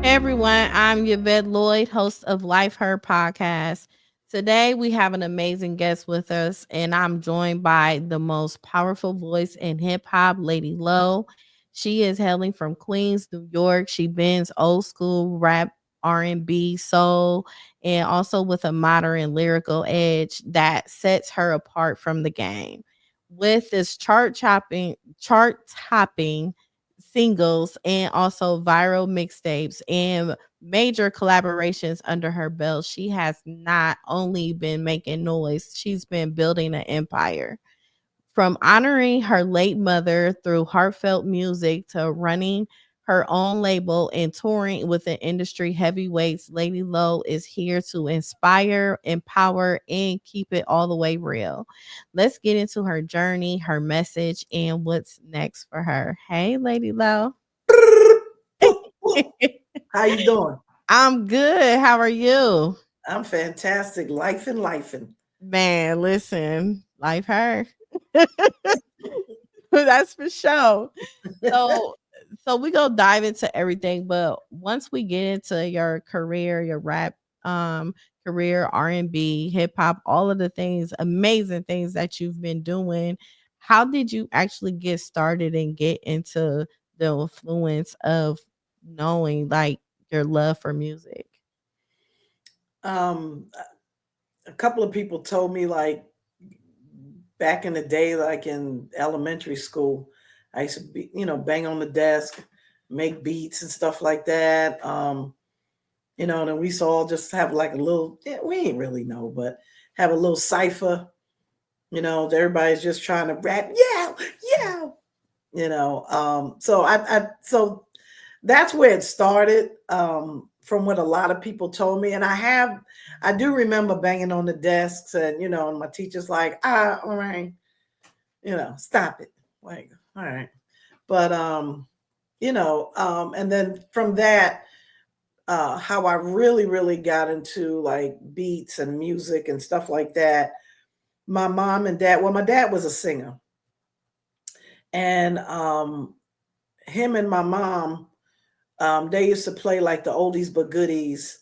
Hey everyone, I'm Yvette Lloyd, host of Life Her podcast. Today we have an amazing guest with us, and I'm joined by the most powerful voice in hip hop, Lady Loe. She is hailing from Queens, New York. She bends old school rap, R&B, soul, and also with a modern lyrical edge that sets her apart from the game. With this chart topping singles and also viral mixtapes and major collaborations under her belt, she has not only been making noise, she's been building an empire. From honoring her late mother through heartfelt music to running her own label and touring with the industry heavyweights, Lady Loe is here to inspire, empower, and keep it all the way real. Let's get into her journey, her message, and what's next for her. Hey, Lady Loe. How you doing? I'm good. How are you? I'm fantastic. Life and lifing. Man, listen, life hurt. That's for sure. So so we go dive into everything, but once we get into your career, your rap career, R&B, hip hop, all of the things, amazing things that you've been doing, how did you actually get started and get into the influence of knowing like your love for music? Um, a couple of people told me like back in the day, like in elementary school, I used to be, bang on the desk, make beats and stuff like that. And then we used to all just have like a little, yeah, we ain't really know, but have a little cipher. Everybody's just trying to rap, yeah, yeah. So that's where it started, from what a lot of people told me. And I do remember banging on the desks and my teacher's like, all right, stop it. Like, all right. But, and then from that, how I really, really got into like beats and music and stuff like that. My mom and dad, well, my dad was a singer, and him and my mom, they used to play like the oldies but goodies,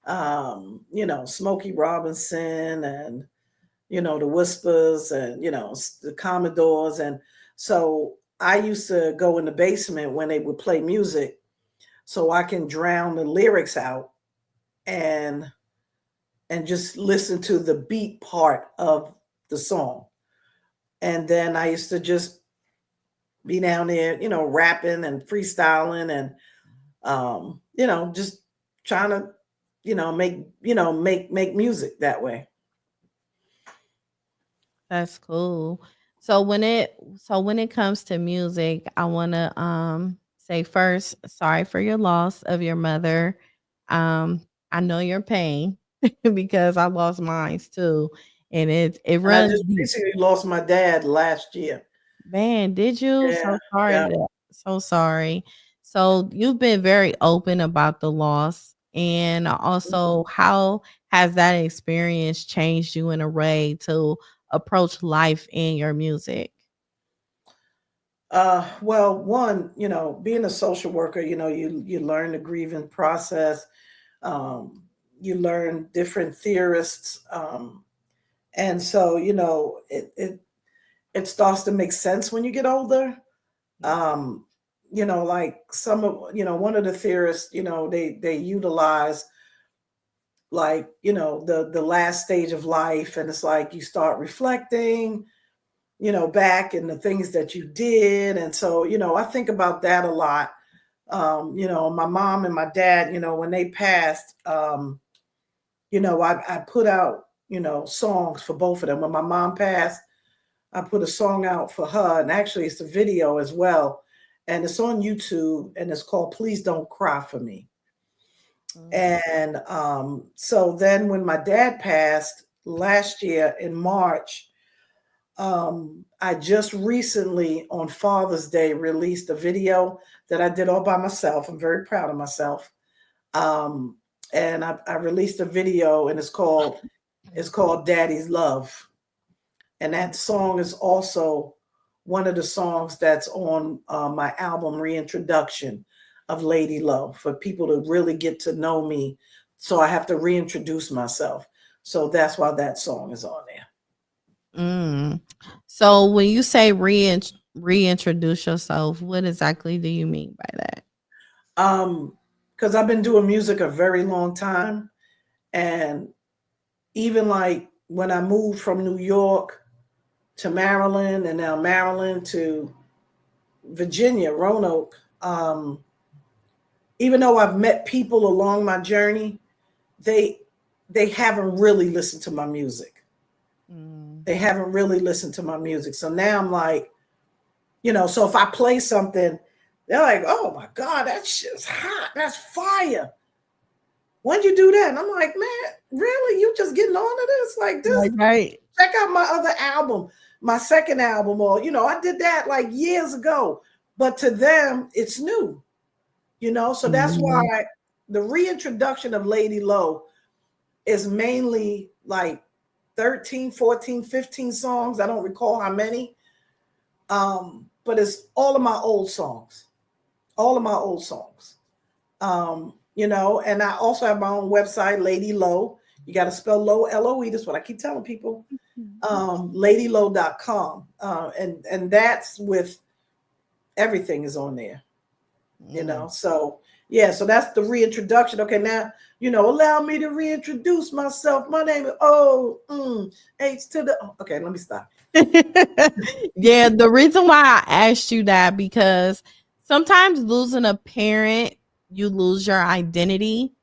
Smokey Robinson and, the Whispers and, the Commodores. And so I used to go in the basement when they would play music so I can drown the lyrics out and just listen to the beat part of the song. And then I used to just be down there, rapping and freestyling and just trying to, make music that way. That's cool. So when it comes to music, I want to say first, sorry for your loss of your mother. I know your pain because I lost mine too, and it And I runs just deep. recently lost my dad last year. Man, did you? Yeah, So sorry yeah. to so sorry. So you've been very open about the loss, and also how has that experience changed you in a way to approach life in your music? Well, one, being a social worker, you learn the grieving process. Um, you learn different theorists, and so it starts to make sense when you get older. Um, like some of one of the theorists, they utilize like the last stage of life, and it's like you start reflecting back and the things that you did. And so, I think about that a lot. My mom and my dad, when they passed, I put out, songs for both of them. When my mom passed, I put a song out for her, and actually it's a video as well. And it's on YouTube, and it's called Please Don't Cry for Me. Mm. And so then when my dad passed last year in March, I just recently on Father's Day released a video that I did all by myself. I'm very proud of myself. Um, and I released a video, and it's called Daddy's Love. And that song is also one of the songs that's on my album Reintroduction, of Lady Loe for people to really get to know me. So I have to reintroduce myself. So that's why that song is on there. So when you say reintroduce yourself, what exactly do you mean by that? Because I've been doing music a very long time. And even like when I moved from New York to Maryland, and now Maryland to Virginia, Roanoke, even though I've met people along my journey, they haven't really listened to my music. They haven't really listened to my music. So now I'm like, so if I play something, they're like, oh my God, that shit's hot. That's fire. When'd you do that? And I'm like, man, really? You just getting on to this? Like this? Right. Check out my other album, my second album, or, I did that like years ago. But to them, it's new, So that's why the reintroduction of Lady Loe is mainly like 13, 14, 15 songs. I don't recall how many. But it's all of my old songs. All of my old songs. And I also have my own website, Lady Loe. You got to spell Loe, L-O-E. That's what I keep telling people. LadyLoe.com. And that's with everything is on there. So yeah, so that's the reintroduction. Okay, now, allow me to reintroduce myself. My name is H to the okay, let me stop. Yeah, the reason why I asked you that, because sometimes losing a parent, you lose your identity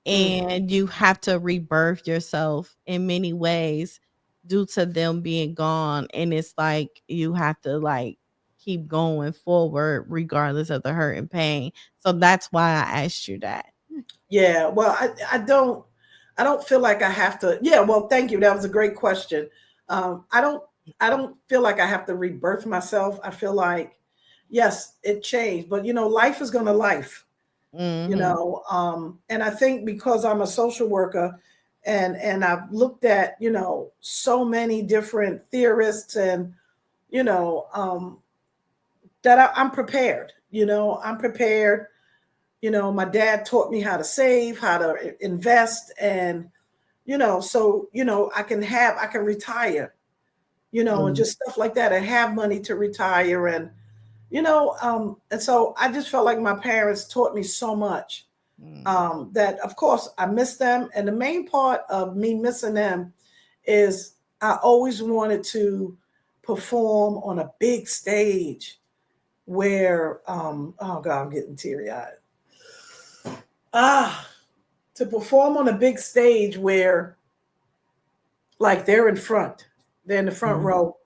and you have to rebirth yourself in many ways due to them being gone. And it's like you have to like keep going forward regardless of the hurt and pain. So that's why I asked you that. Yeah, well, I don't feel like I have to. Yeah, well, thank you. That was a great question. I don't feel like I have to rebirth myself. I feel like, yes, it changed, but life is gonna life. And I think because I'm a social worker and I've looked at, so many different theorists and, that I'm prepared, I'm prepared. My dad taught me how to save, how to invest, and, so, I can retire, and just stuff like that, and have money to retire. And, and so I just felt like my parents taught me so much that, of course, I miss them. And the main part of me missing them is I always wanted to perform on a big stage where, oh God, I'm getting teary-eyed. To perform on a big stage where, like, they're in the front row,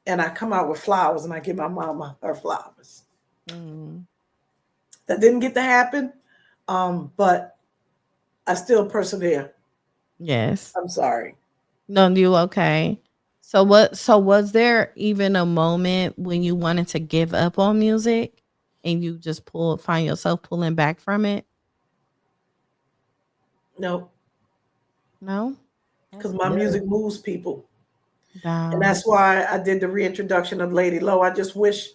and I come out with flowers and I give my mama her flowers. That didn't get to happen, but I still persevere. Yes. I'm sorry. No, you okay. So was there even a moment when you wanted to give up on music and you just find yourself pulling back from it? No. No? Because my music moves people. Wow. And that's why I did the reintroduction of Lady Loe. I just wish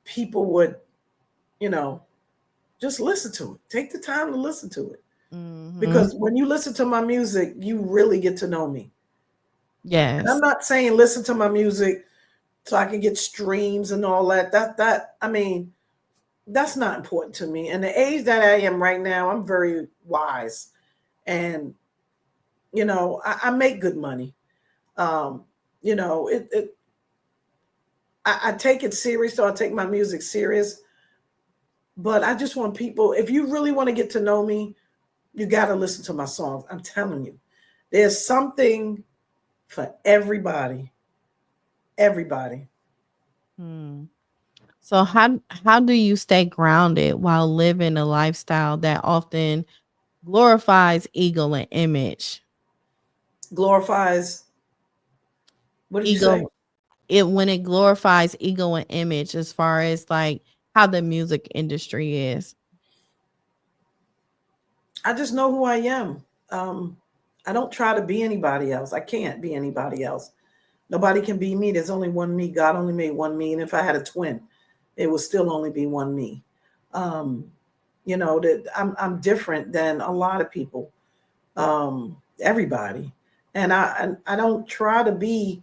people would, just listen to it. Take the time to listen to it. Because when you listen to my music, you really get to know me. Yes. And I'm not saying listen to my music so I can get streams and all that. That's not important to me. And the age that I am right now, I'm very wise. And, I make good money. I take it serious, so I take my music serious. But I just want people, if you really want to get to know me, you got to listen to my songs. I'm telling you, there's something for everybody. Everybody. So how do you stay grounded while living a lifestyle that often glorifies ego and image? Glorifies. What did you say? When it glorifies ego and image, as far as like how the music industry is. I just know who I am. I don't try to be anybody else. I can't be anybody else. Nobody can be me. There's only one me. God only made one me. And if I had a twin, it would still only be one me. um, that I'm different than a lot of people, everybody. And I don't try to be,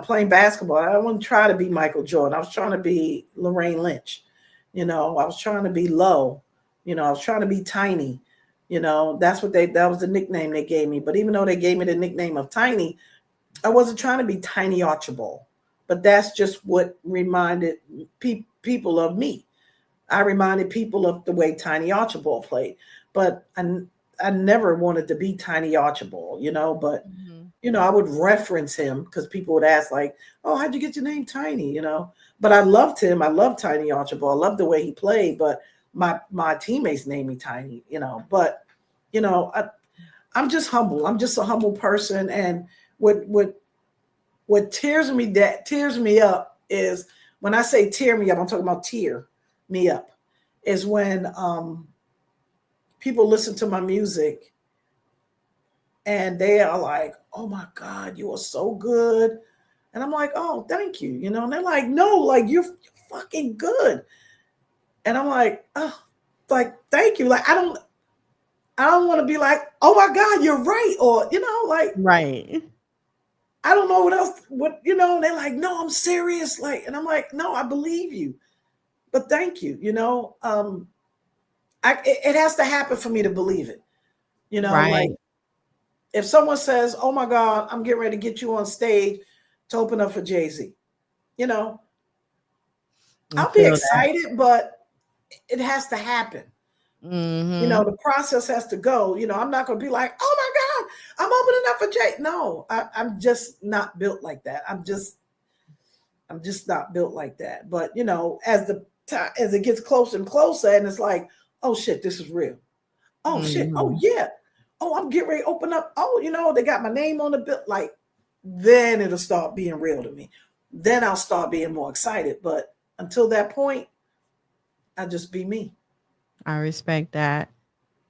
playing basketball. I don't try to be Michael Jordan. I was trying to be Lorraine Lynch. I was trying to be Low. I was trying to be Tiny. That was the nickname they gave me. But even though they gave me the nickname of Tiny, I wasn't trying to be Tiny Archibald. But that's just what reminded people of me. I reminded people of the way Tiny Archibald played. But I never wanted to be Tiny Archibald, but I would reference him because people would ask, like, oh, how'd you get your name Tiny? But I loved him. I loved Tiny Archibald. I loved the way he played, but my teammates named me Tiny, but I'm just humble. I'm just a humble person. And what tears me up is when I say tear me up, I'm talking about tear me up, is when people listen to my music and they are like, oh my God, you are so good. And I'm like, oh, thank you. And they're like, no, like you're fucking good. And I'm like, oh, like, thank you. Like, I don't want to be like, oh my God, you're right. Or, like, Right. I don't know what else, and they're like, no, I'm serious. Like, and I'm like, no, I believe you, but thank you. It has to happen for me to believe it. Right. Like if someone says, oh my God, I'm getting ready to get you on stage to open up for Jay-Z, I'll be excited, but it has to happen. The process has to go. I'm not going to be like, oh my God, I'm opening up for Jay. No, I'm just not built like that. I'm just not built like that. But as it gets closer and closer, and it's like, oh shit, this is real. Oh shit. Oh yeah. Oh, I'm getting ready to open up. Oh, they got my name on the bill. Like, then it'll start being real to me. Then I'll start being more excited. But until that point, I'll just be me. I respect that.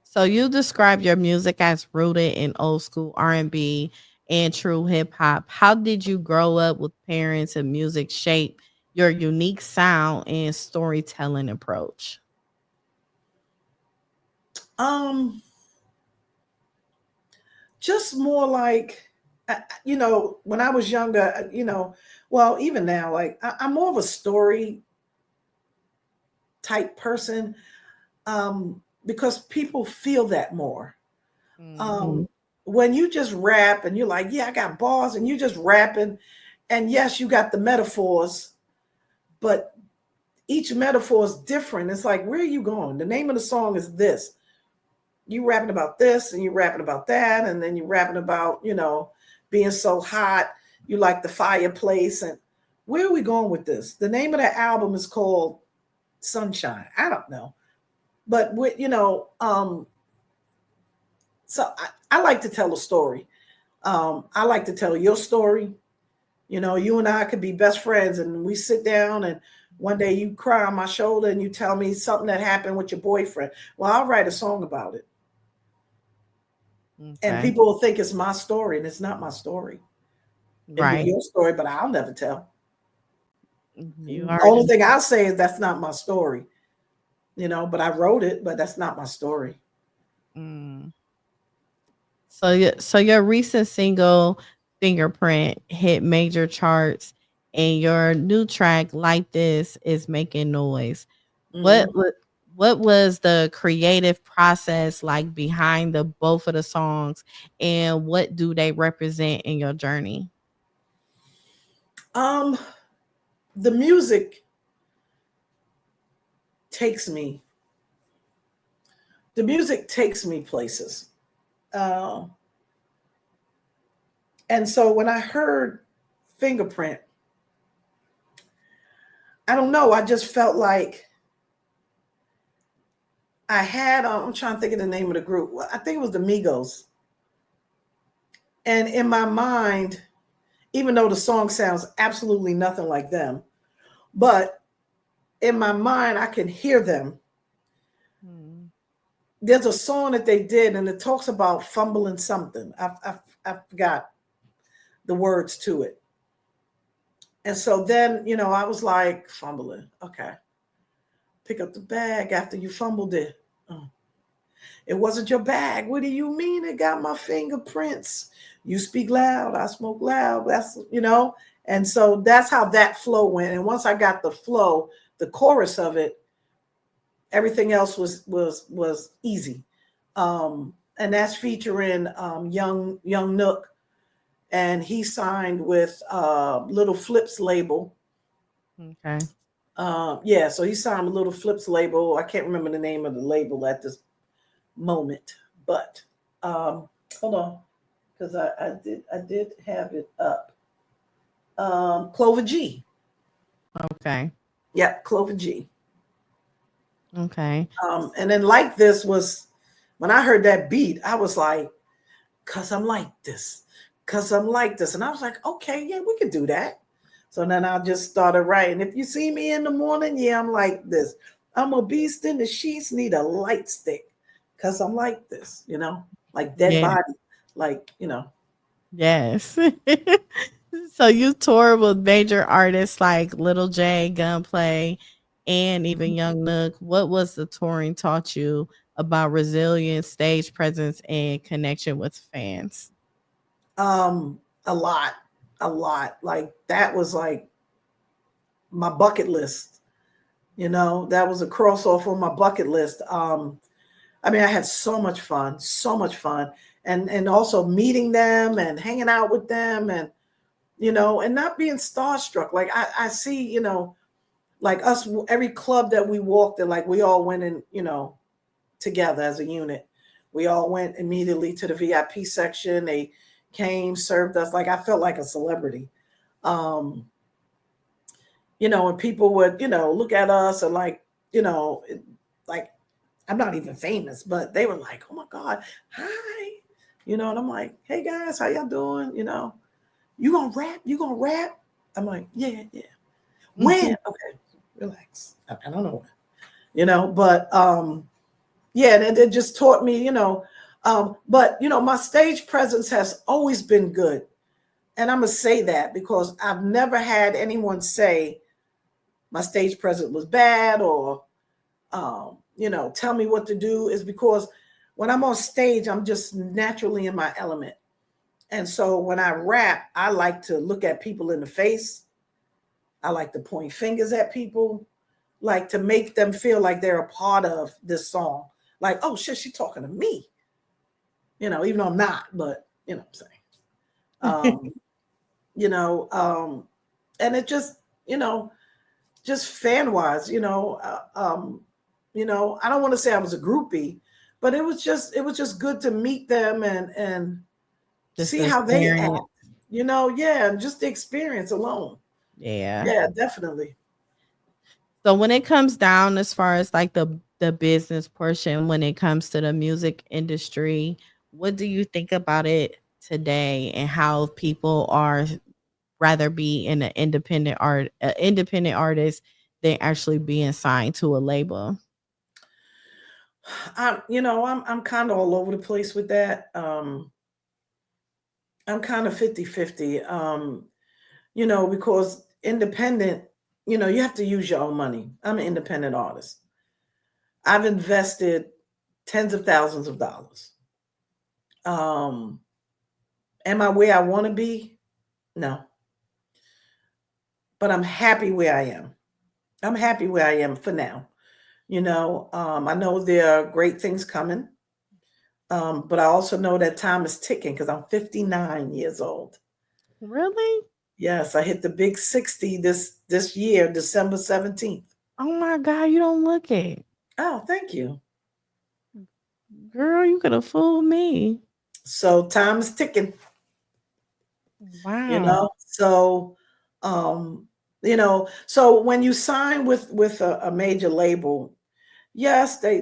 So you describe your music as rooted in old school R&B and true hip hop. How did you grow up with parents and music shape your unique sound and storytelling approach? Um, just more like, when I was younger, well, even now, like I'm more of a story type person, because people feel that more. When you just rap and you're like, yeah, I got bars, and you just rapping, and yes, you got the metaphors, but each metaphor is different. It's like, where are you going? The name of the song is this. You rapping about this, and you rapping about that, and then you rapping about, being so hot, you like the fireplace. And where are we going with this? The name of the album is called Sunshine. I don't know. But so I like to tell a story. I like to tell your story. You and I could be best friends, and we sit down, and one day you cry on my shoulder and you tell me something that happened with your boyfriend. Well, I'll write a song about it. And people will think it's my story, and it's not my story. It'll be your story, but I'll never tell. The only thing I'll say is that's not my story. But I wrote it, but that's not my story. So your recent single Fingerprint hit major charts, and your new track Like This is making noise. What was the creative process like behind the both of the songs, and what do they represent in your journey? The music takes me. The music takes me places. And so when I heard Fingerprint, I don't know, I just felt like I had, I'm trying to think of the name of the group. I think it was the Migos. And in my mind, even though the song sounds absolutely nothing like them, but in my mind, I can hear them. There's a song that they did, and it talks about fumbling something. I forgot the words to it. And so then, I was like, fumbling. Okay. Pick up the bag after you fumbled it. Oh, it wasn't your bag. What do you mean it got my fingerprints? You speak loud, I smoke loud. That's. And so that's how that flow went. And once I got the flow, the chorus of it, everything else was easy. And that's featuring Young Nuk, and he signed with Little Flips label. Okay. Yeah, so he signed with Little Flips label. I can't remember the name of the label at this moment, but hold on, because I did have it up. Clover G. Okay. Yep, Clover G. Okay. And then Like This was when I heard that beat, I was like, cause I'm like this, cause I'm like this. And I was like, okay, yeah, we could do that. So then I just started writing. If you see me in the morning, yeah, I'm like this. I'm a beast in the sheets, need a light stick. Cause I'm like this, like dead Yeah. body. Like, Yes. So you toured with major artists like Little J, Gunplay, and even Young Nuk. What was the touring taught you about resilience, stage presence, and connection with fans? a lot, a lot. Like that was like my bucket list. That was a cross off on my bucket list. I mean, I had so much fun, so much fun. And also meeting them and hanging out with them and and not being starstruck. Like I see, like us, every club that we walked in, like we all went in, together as a unit. We all went immediately to the VIP section. They came, served us. Like I felt like a celebrity. Um, and people would, look at us and like, like I'm not even famous, but they were like, oh my God, hi. And I'm like, hey guys, how y'all doing? You gonna rap? You gonna rap? I'm like, yeah, yeah. When? Okay, relax. I don't know when. But yeah, and it just taught me, but my stage presence has always been good. And I'm gonna say that because I've never had anyone say my stage presence was bad or tell me what to do. Is because when I'm on stage, I'm just naturally in my element. And so when I rap, I like to look at people in the face. I like to point fingers at people, like to make them feel like they're a part of this song. Like, oh shit, she's talking to me. Even though I'm not, but what I'm saying. And it just fan wise, I don't want to say I was a groupie, but it was just good to meet them and Just see the how they act. experience. Yeah, and just the experience alone. Yeah. Yeah, definitely. So when it comes down as far as like the business portion, when it comes to the music industry, what do you think about it today and how people are rather be in an independent artist than actually being signed to a label? I'm kind of all over the place with that. I'm kind of 50-50. Because independent, you have to use your own money. I'm an independent artist. I've invested tens of thousands of dollars. Am I where I want to be? No. But I'm happy where I am. I'm happy where I am for now. I know there are great things coming. But I also know that time is ticking because I'm 59 years old. Really? Yes, I hit the big 60 this year, December 17th. Oh my God, you don't look it. Oh, thank you. Girl, you could have fooled me. So time is ticking, Wow. So so when you sign with a major label, yes, they,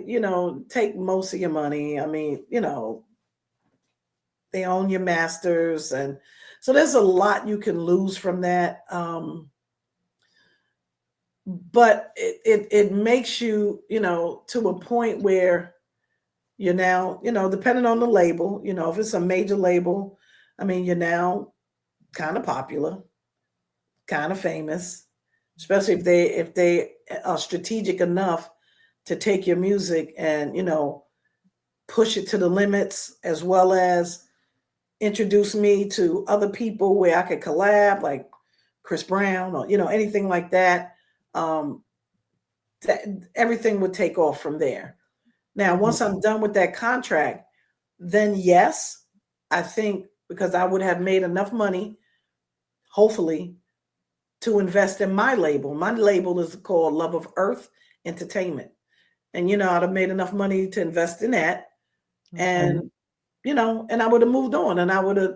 take most of your money. I mean, they own your masters, and so there's a lot you can lose from that. But it makes you, to a point where you're now, depending on the label, if it's a major label, I mean, you're now kind of popular, kind of famous, especially strategic enough to take your music and, push it to the limits, as well as introduce me to other people where I could collab, like Chris Brown or, anything like that. Um, that everything would take off from there. Now, once I'm done with that contract, then yes, I think because I would have made enough money, hopefully, to invest in my label. My label is called Love of Earth Entertainment. And, I'd have made enough money to invest in that. And, and I would have moved on, and I would have,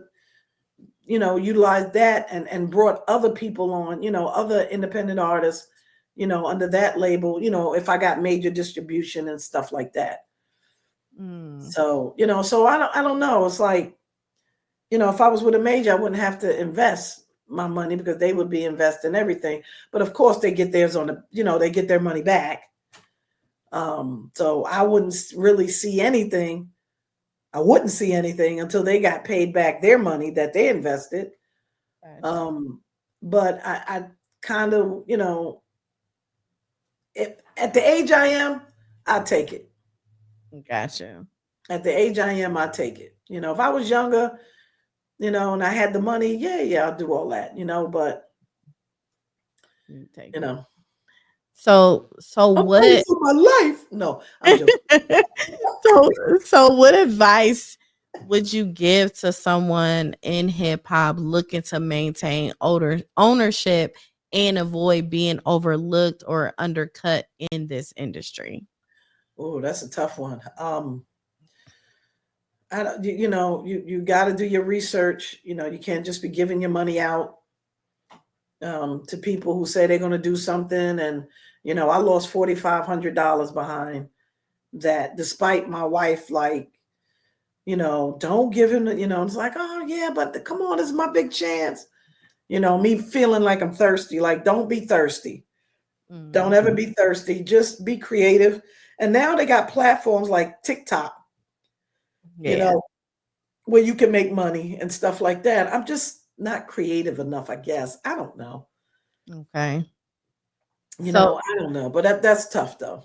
utilized that and brought other people on, other independent artists, under that label, if I got major distribution and stuff like that. So, so I don't know. It's like, if I was with a major, I wouldn't have to invest my money because they would be investing everything. But of course they get theirs on the, they get their money back. So I wouldn't really see anything. I wouldn't see anything until they got paid back their money that they invested. But I kind of, at the age I am, I'll take it. Gotcha. At the age I am, I take it. If I was younger, and I had the money, yeah, I'll do all that, but take it. So I'm what ready for my life? No, I'm joking. so what advice would you give to someone in hip hop looking to maintain ownership and avoid being overlooked or undercut in this industry? Oh, that's a tough one. I don't, you got to do your research. You can't just be giving your money out to people who say they're going to do something. And, I lost $4,500 behind that, despite my wife, like, don't give him, it's like, oh yeah, but come on, this is my big chance. Me feeling like I'm thirsty, like, don't be thirsty. Don't ever be thirsty. Just be creative. And now they got platforms like TikTok, where you can make money and stuff like that. I'm just not creative enough, I guess. I don't know. Okay. I don't know, but that's tough though.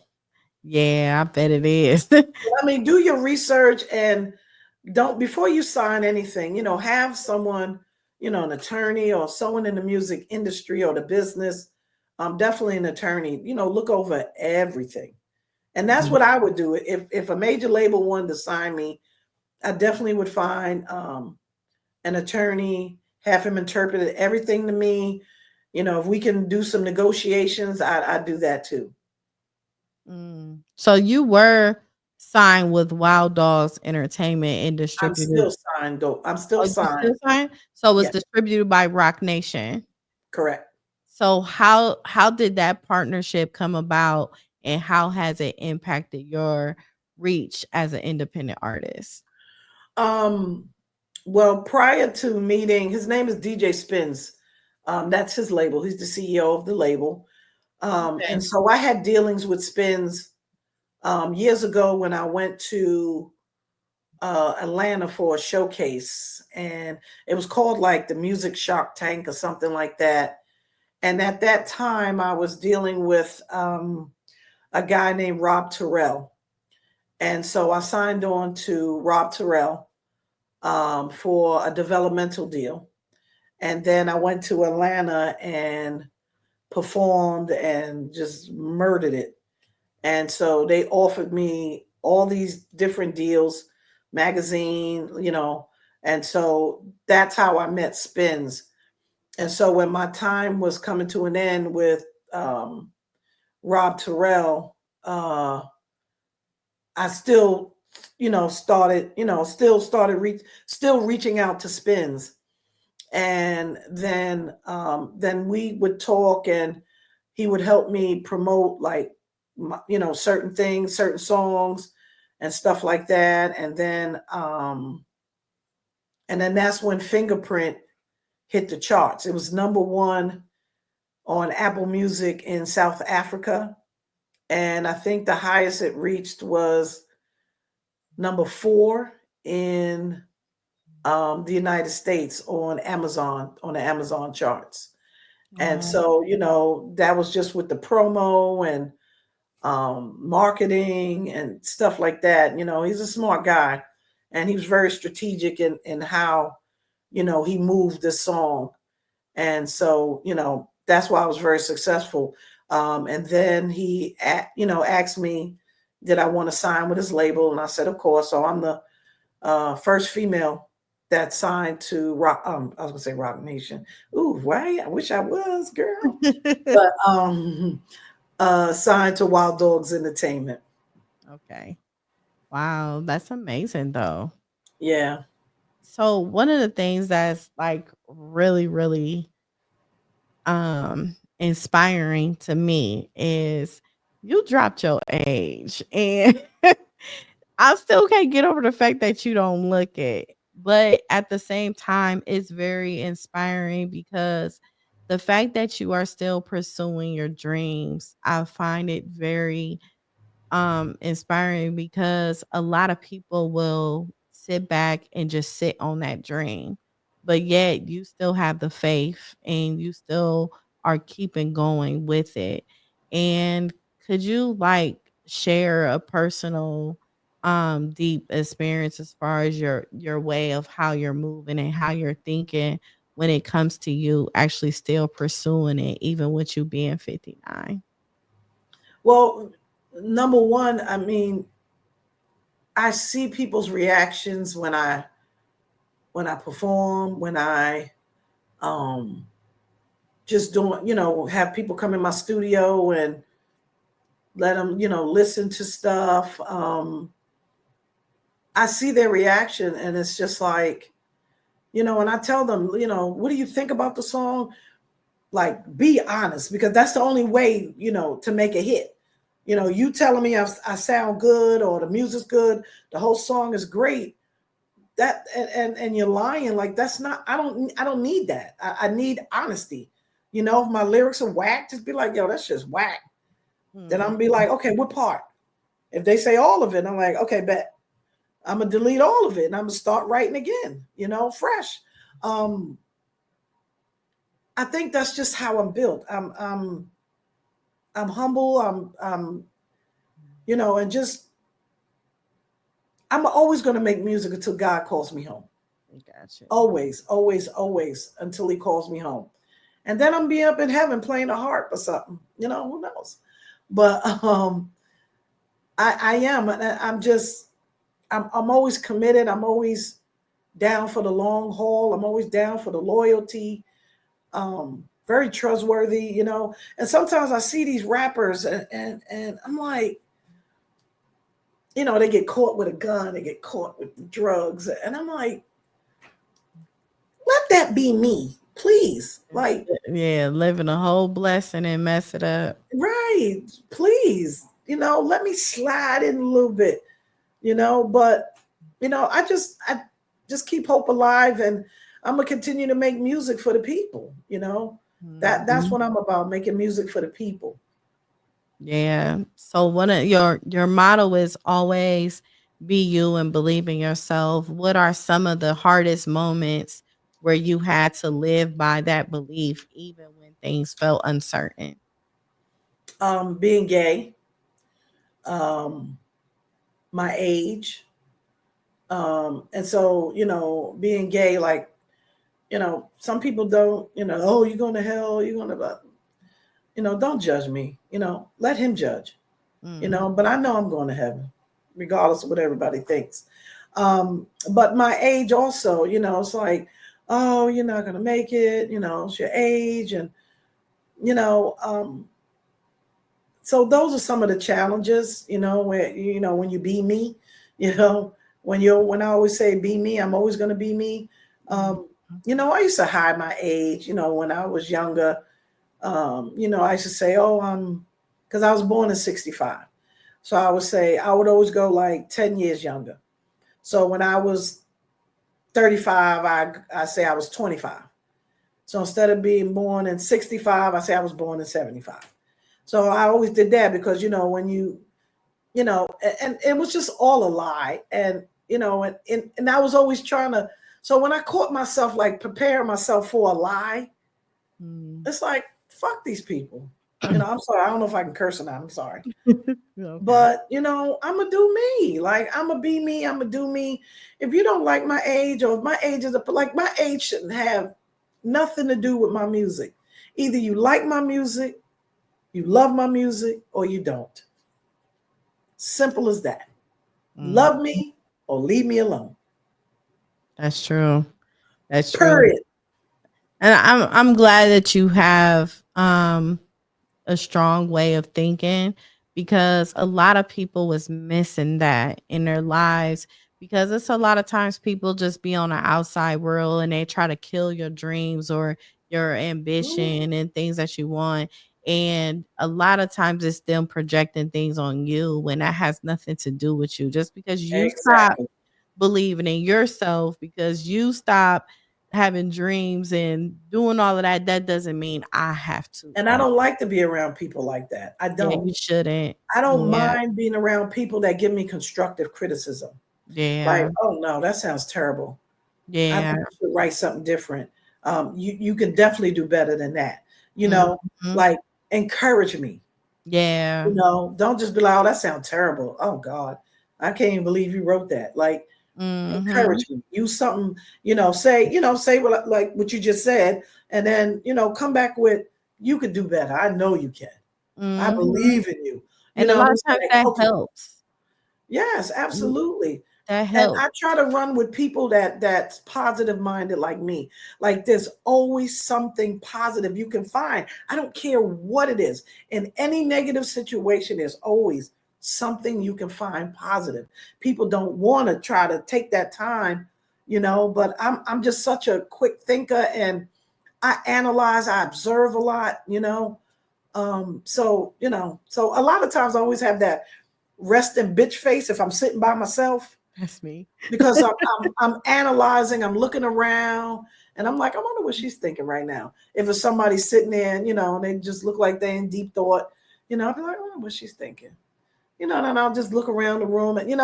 Yeah, I bet it is. I mean, do your research and don't, before you sign anything, have someone, an attorney or someone in the music industry or the business, definitely an attorney, look over everything. And that's what I would do. If a major label wanted to sign me, I definitely would find an attorney, have him interpret everything to me. If we can do some negotiations, I'd do that too. So you were signed with Wild Dogs Entertainment and I'm distributed. still signed, though. I'm still Oh, you signed. still signed? So it was Yeah, distributed by Roc Nation. correct. So how did that partnership come about, and how has it impacted your reach as an independent artist? Well, prior to meeting, his name is DJ Spins. That's his label. He's the CEO of the label. And so I had dealings with Spins years ago when I went to Atlanta for a showcase, and it was called like the Music Shark Tank or something like that. And at that time, I was dealing with a guy named Rob Terrell. And so I signed on to Rob Terrell for a developmental deal. And then I went to Atlanta and performed and just murdered it. And so they offered me all these different deals, magazine, and so that's how I met Spins. And so when my time was coming to an end with Rob Terrell, I still, started, still reaching out to Spins. And then we would talk, and he would help me promote, like, certain things, certain songs and stuff like that. And then that's when Fingerprint hit the charts. It was number one on Apple Music in South Africa. And I think the highest it reached was number 4 in the United States on Amazon, on the Amazon charts. And Oh, so, that was just with the promo and marketing and stuff like that. He's a smart guy, and he was very strategic in how, he moved this song. And so, that's why I was very successful. And then he, asked me, did I want to sign with his label? And I said, of course. So I'm the first female that signed to Rock. I was gonna say Roc Nation. Ooh, right. I wish I was, girl. But signed to Wild Dogs Entertainment. okay. Wow, that's amazing though. Yeah. So one of the things that's like really, really inspiring to me is you dropped your age and I still can't get over the fact that you don't look it. But at the same time, it's very inspiring because the fact that you are still pursuing your dreams, I find it very inspiring because a lot of people will sit back and just sit on that dream, but yet you still have the faith and you still are keeping going with it. And could you like share a personal deep experience as far as your way of how you're moving and how you're thinking when it comes to you actually still pursuing it even with you being 59? Well, number one, I mean, I see people's reactions when I perform, when I um just doing, have people come in my studio and let them, listen to stuff. I see their reaction, and it's just like, and I tell them, what do you think about the song? Like, be honest, because that's the only way, to make a hit. You telling me I sound good or the music's good, the whole song is great. That and you're lying. Like, that's not. I don't need that. I need honesty. If my lyrics are whack, just be like, yo, that's just whack. Then I'm gonna be like, okay, what part? If they say all of it, I'm like, okay, bet. I'm gonna delete all of it and I'm gonna start writing again, fresh. Um, I think that's just how I'm built. I'm humble. And just I'm always gonna make music until God calls me home. Gotcha. Always, always, always until He calls me home, and then I'm be up in heaven playing a harp or something. Who knows? But I am, and I'm always committed. I'm always down for the long haul. I'm always down for the loyalty. Very trustworthy, And sometimes I see these rappers and I'm like, they get caught with a gun, they get caught with drugs. And I'm like, let that be me, please. Like, Yeah, living a whole blessing and mess it up. right, please, let me slide in a little bit, but I just keep hope alive, and I'm gonna continue to make music for the people, That's Mhm. what I'm about, making music for the people. Yeah. So one of your motto is always be you and believe in yourself. What are some of the hardest moments where you had to live by that belief even when things felt uncertain? Being gay, um, my age, and so being gay, like some people don't, oh, you're going to hell, you're going to, don't judge me, let him judge, Mm. but I know I'm going to heaven, regardless of what everybody thinks. But my age also, it's like, oh, you're not going to make it, it's your age, and you know, um, so those are some of the challenges, where when you be me, you know, when I always say be me, I'm always going to be me. Mhm. I used to hide my age, when I was younger. I used to say, oh, because I was born in 65. So I would say I would always go like 10 years younger. So when I was 35, I say I was 25. So instead of being born in 65, I say I was born in 75. So I always did that because, when and it was just all a lie. And I was always trying to, so when I caught myself like preparing myself for a lie, Mm. It's like, fuck these people. I'm sorry. I don't know if I can curse or not. I'm sorry. Okay. But, I'm going to do me. Like, I'm going to be me. I'm going to do me. If you don't like my age, or if my age is like, my age shouldn't have nothing to do with my music. Either you like my music, you love my music, or you don't. Simple as that. Mm. Love me or leave me alone. That's true. That's true. Period. And I'm glad that you have a strong way of thinking, because a lot of people was missing that in their lives, because it's a lot of times people just be on the outside world and they try to kill your dreams or your ambition and things that you want, and a lot of times it's them projecting things on you when that has nothing to do with you, just because you stop Exactly. believing in yourself, because you stop having dreams and doing all of that, that doesn't mean I have to And I also. don't like to be around people like that. I Yeah, don't. you shouldn't. I don't Yeah. mind being around people that give me constructive criticism. Like, Yeah. oh no, that sounds terrible. I Yeah. think you should write something different. You can definitely do better than that. You know, Mhm. like, encourage me. Yeah. Don't just be like, oh, that sounds terrible. Oh God, I can't even believe you wrote that. Like, Mhm. encourage me. Use something, say what you just said, and then come back with, you could do better. I know you can. I Mhm. believe in you. And a lot of It's times like, that okay, helps. yes, Mm, absolutely. that And helps. I try to run with people that's positive minded like me. Like, there's always something positive you can find. I don't care what it is. In any negative situation, there's always something you can find positive. People don't want to try to take that time, but I'm just such a quick thinker, and I analyze, I observe a lot. So a lot of times I always have that resting bitch face if I'm sitting by myself, That's me. because I'm analyzing, I'm looking around, and I'm like, I wonder what she's thinking right now. If it's somebody sitting there, and they just look like they're in deep thought, I'll be like, I wonder what she's thinking. And I'll just look around the room, and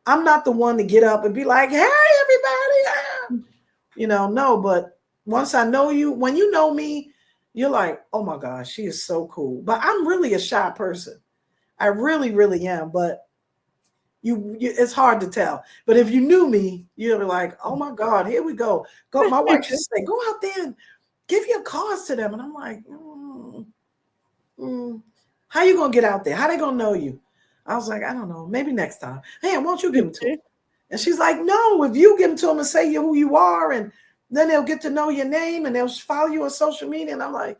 I'm not the one to get up and be like, hey everybody. No, but once I know you, when you know me, you're like, oh my gosh, she is so cool. But I'm really a shy person. I really, really am. But it's hard to tell. But if you knew me, you'd be like, oh my God, here we go. Go. My wife should say, go out there and give your cards to them. And I'm like, how you gonna get out there? How they gonna know you? I was like, I don't know. Maybe next time. Hey, why don't you give them to them? And she's like, no, if you give them to them and say who you are, and then they'll get to know your name and they'll follow you on social media. And I'm like,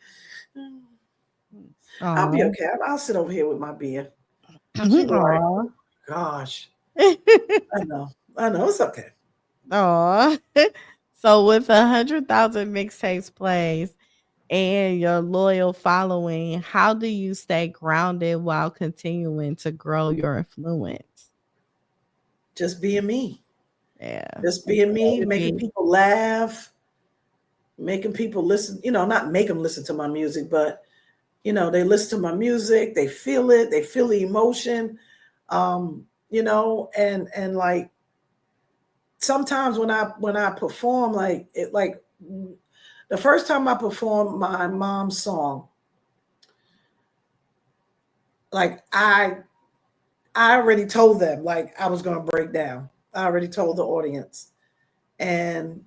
I'll be Aw. okay. I'll sit over here with my beer. She'd be like, Aw. oh, gosh, I know. I know. It's okay. Aw. So with 100,000 mixtapes plays and your loyal following, how do you stay grounded while continuing to grow your influence? Just being me. Yeah. Just That's being me, the way to making be. people laugh, making people listen, not make them listen to my music, but they listen to my music, they feel it, they feel the emotion. And like, sometimes when I perform, like it, like the first time I performed my mom's song, like I already told them, like, I was gonna break down. I already told the audience, and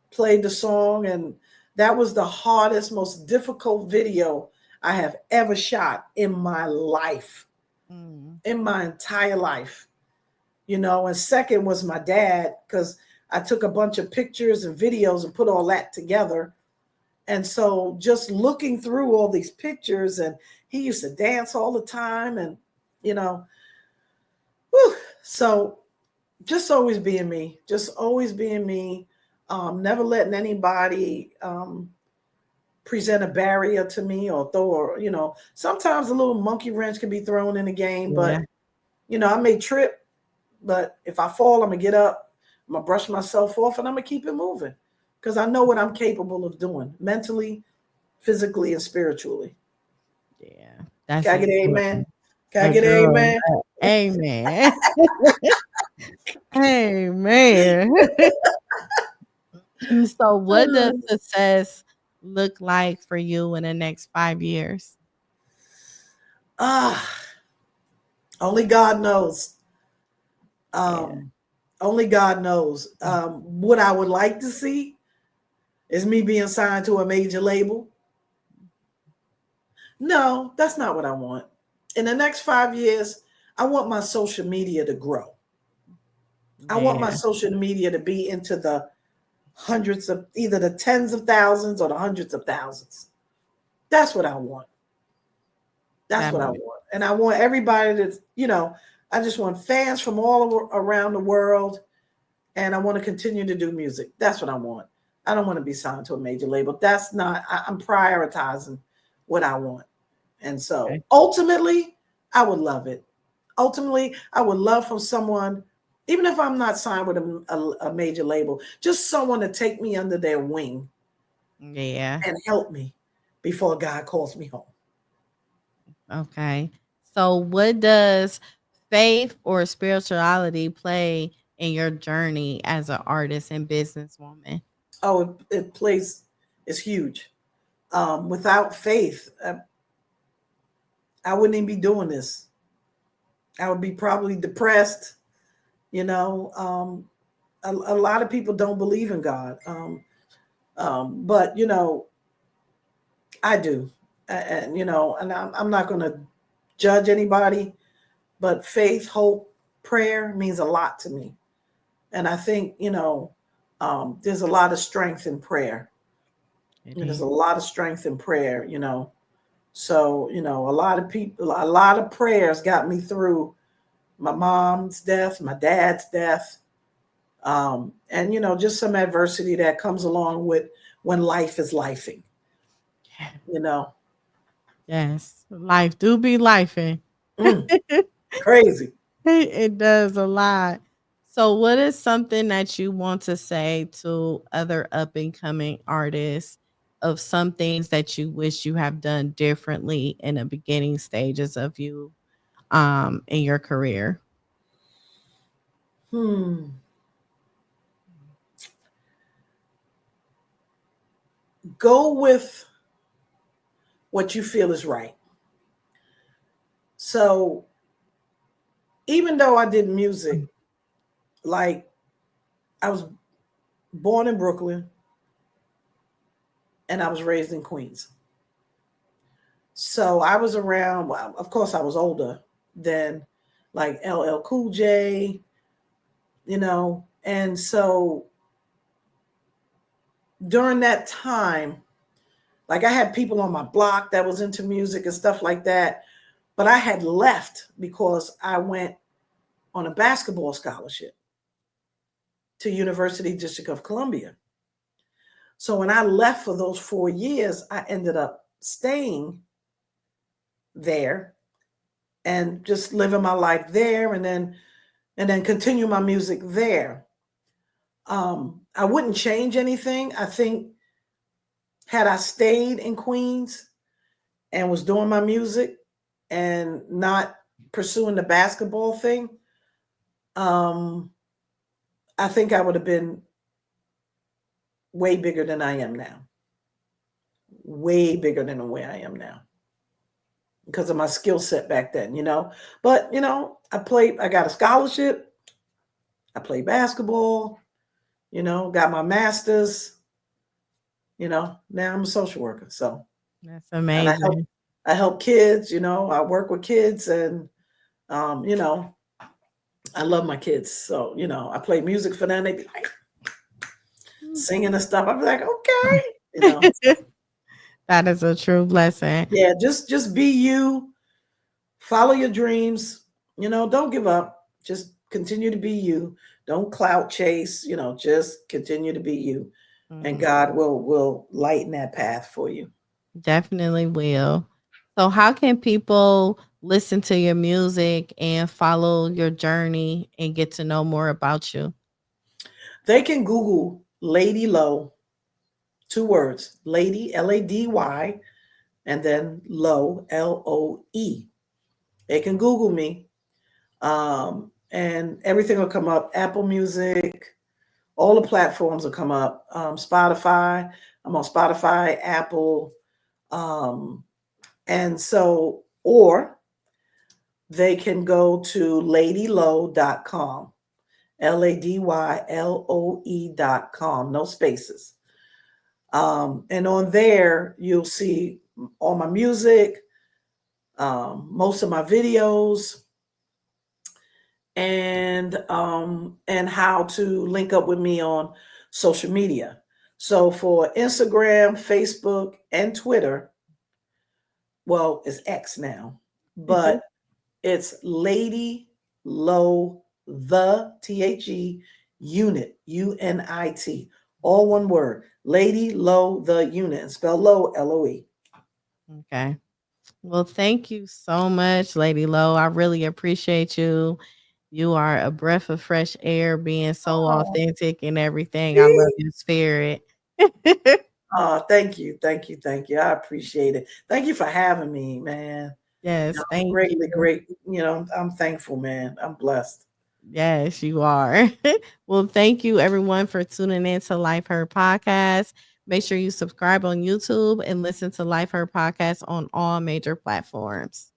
played the song, and that was the hardest, most difficult video I have ever shot in my life, Mm. in my entire life. And second was my dad, because I took a bunch of pictures and videos and put all that together. And so just looking through all these pictures, and he used to dance all the time, and you know, whew, so just always being me, just always being me, never letting anybody present a barrier to me, or throw, or sometimes a little monkey wrench can be thrown in the game, Yeah. but I may trip, but if I fall, I'm gonna get up, I'm gonna brush myself off, and I'm gonna keep it moving, because I know what I'm capable of doing mentally, physically, and spiritually. Yeah. Can That's I get an important. amen? Can I A get an girl. amen? Amen. Amen. So what does success look like for you in the next 5 years? Ah, only God knows. Yeah. Only God knows. What I would like to see is me being signed to a major label. No, that's not what I want. In the next 5 years, I want my social media to grow. I want my Yeah. social media to be into the hundreds of, either the tens of thousands or the hundreds of thousands. That's what I want. That's That what I makes want. And I want everybody to, I just want fans from all around the world. And I want to continue to do music. That's what I want. I don't want to be signed to a major label. That's not, I'm prioritizing what I want. And so sense. ultimately, I would love it. Ultimately, I would love from someone, even if I'm not signed with a major label, just someone to take me under their wing Yeah. and help me before God calls me home. Okay. So, what does faith or spirituality play in your journey as an artist and businesswoman? Oh, it plays, it's huge. Without faith, I wouldn't even be doing this. I would be probably depressed. You know, a lot of people don't believe in God, but I do, and I'm not going to judge anybody. But faith, hope, prayer means a lot to me, and I think there's a lot of strength in prayer. It There's is. a lot of strength in prayer. So a lot of people, a lot of prayers got me through my mom's death, my dad's death, and just some adversity that comes along with when life is lifing. Yeah. You know, Yes. Life do be lifing. mm, crazy. It does a lot. So, what is something that you want to say to other up and coming artists of some things that you wish you have done differently in the beginning stages of you in your career? Hmm. Go with what you feel is right. So even though I did music, like I was born in Brooklyn and I was raised in Queens. So I was around, well, of course, I was older than like LL Cool J, and so during that time, like I had people on my block that was into music and stuff like that, but I had left because I went on a basketball scholarship to University District of Columbia. So when I left for those 4 years, I ended up staying there and just living my life there, and then continue my music there. I wouldn't change anything. I think had I stayed in Queens and was doing my music and not pursuing the basketball thing, um, I think I would have been way bigger than I am now. Way bigger than the way I am now because of my skill set back then. But I got a scholarship. I played basketball. Got my master's. Now I'm a social worker. So, That's and amazing. I help kids. I work with kids, and um, you know, I love my kids. So, I play music for them. They be like singing and stuff. I be like, okay, That is a true blessing. yeah, just be you, follow your dreams, don't give up. Just continue to be you. Don't clout chase, just continue to be you. And Mhm. God will lighten that path for you. Definitely will. So, how can people listen to your music and follow your journey and get to know more about you? They can Google Lady Loe, 2 words, Lady Lady, and then Loe Loe. They can Google me, and everything will come up. Apple Music, all the platforms will come up. Spotify. I'm on Spotify, Apple, and so, or they can go to ladyloe.com, LADYLOE.com, no spaces. And on there, you'll see all my music, most of my videos, and how to link up with me on social media. So for Instagram, Facebook, and Twitter, well, it's X now, but it's Lady Loe, the THE unit, UNIT, all one word. Lady Loe, the unit, and spell Loe, LOE. Okay. Well, thank you so much, Lady Loe. I really appreciate you. You are a breath of fresh air, being so Oh, authentic and everything. I love see? your spirit. Oh, thank you, thank you, thank you. I appreciate it. Thank you for having me, man. Yes, I'm thank you. greatly great. I'm thankful, man. I'm blessed. Yes, you are. Well, thank you everyone for tuning in to Life Heard Podcast. Make sure you subscribe on YouTube and listen to Life Heard Podcast on all major platforms.